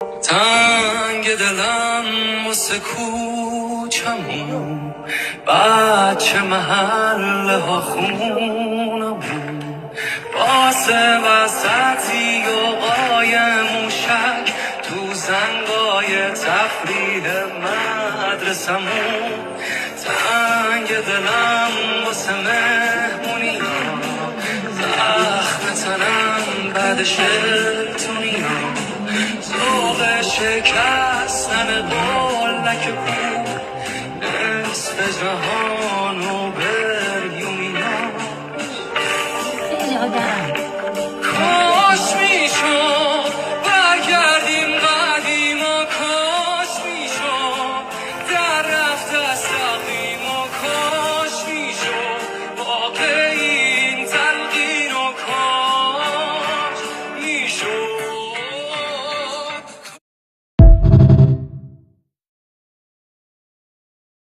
تنگ دلم واسه کوچمون، بچه محله ها خونمون، واسه وسطی و قایم موشک تو زنگای تفریح مدرسمون. تنگ دلم واسه مهمونی ها، زخم تنم بعد شلتونی ها، ذوق شکستن قلک پول نصف جهان